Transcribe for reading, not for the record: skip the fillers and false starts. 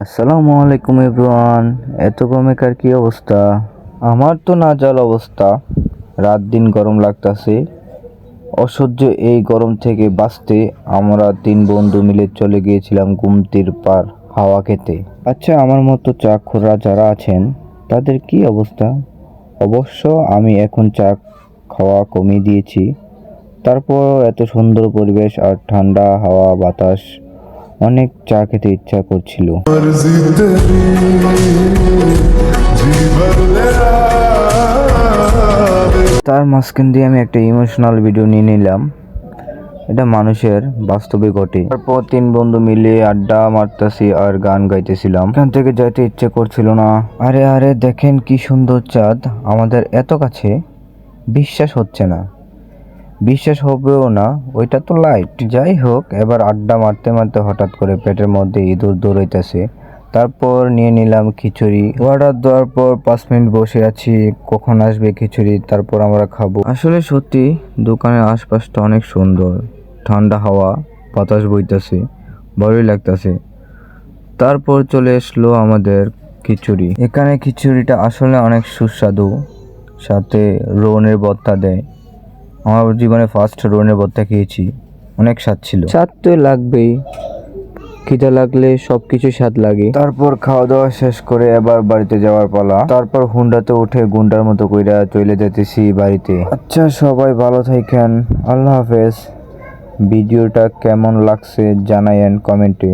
আসসালামু আলাইকুম এভরিওয়ান। এত গরমের কি অবস্থা? আমার তো নাজাল অবস্থা। রাত দিন গরম লাগতাছে। অসহ্য এই গরম থেকে বাঁচতে আমরা 3 বন্ধু মিলে চলে গিয়েছিলাম গুমতির পার হাওয়া খেতে। আচ্ছা, আমার মতো চাখোররা যারা আছেন তাদের কি অবস্থা? অবশ্য আমি এখন চা খাওয়া কমিয়ে দিয়েছি। তারপর এত সুন্দর পরিবেশ আর ঠান্ডা হাওয়া বাতাস, অনেক চা খেতে ইচ্ছা করছিল। তার মাঝখান দিয়ে আমি একটা ইমোশনাল ভিডিও নিয়ে নিলাম। এটা মানুষের বাস্তবে ঘটে। তারপর 3 বন্ধু মিলে আড্ডা মারতেছি আর গান গাইতেছিলাম। এখান থেকে যাইতে ইচ্ছে করছিল না। আরে আরে দেখেন কি সুন্দর চাঁদ আমাদের এত কাছে। বিশ্বাস হচ্ছে না, বিশ্বাস হবেও না, ওইটা তো লাইট। যাই হোক, এবার আড্ডা মারতে মারতে হঠাৎ করে পেটের মধ্যে ইঁদুর দৌড়াইতেছে। তারপর নিয়ে নিলাম খিচুড়ি। অর্ডার দেওয়ার পর 5 মিনিট বসে আছি, কখন আসবে খিচুড়ি, তারপর আমরা খাবো। আসলে সত্যি দোকানের আশপাশটা অনেক সুন্দর, ঠান্ডা হাওয়া বাতাস বইতেছে, ভালোই লাগতেছে। তারপর চলে আসলো আমাদের খিচুড়ি। এখানে খিচুড়িটা আসলে অনেক সুস্বাদু, সাথে রোনের ভর্তা দেয়। আমার জীবনে ফার্স্ট রোনের ভর্তা খেয়েছি, অনেক স্বাদ ছিল। স্বাদ তো লাগবেই, খিদা লাগলে সবকিছু স্বাদ লাগে। তারপর খাওয়া দাওয়া শেষ করে এবার বাড়িতে যাওয়ার পালা। তারপর হুন্ডাতে উঠে গুন্ডার মতো কইরা চলে যেতেছি বাড়িতে। আচ্ছা, সবাই ভালো থাকেন, আল্লাহ হাফেজ। ভিডিওটা কেমন লাগছে জানায়েন কমেন্টে।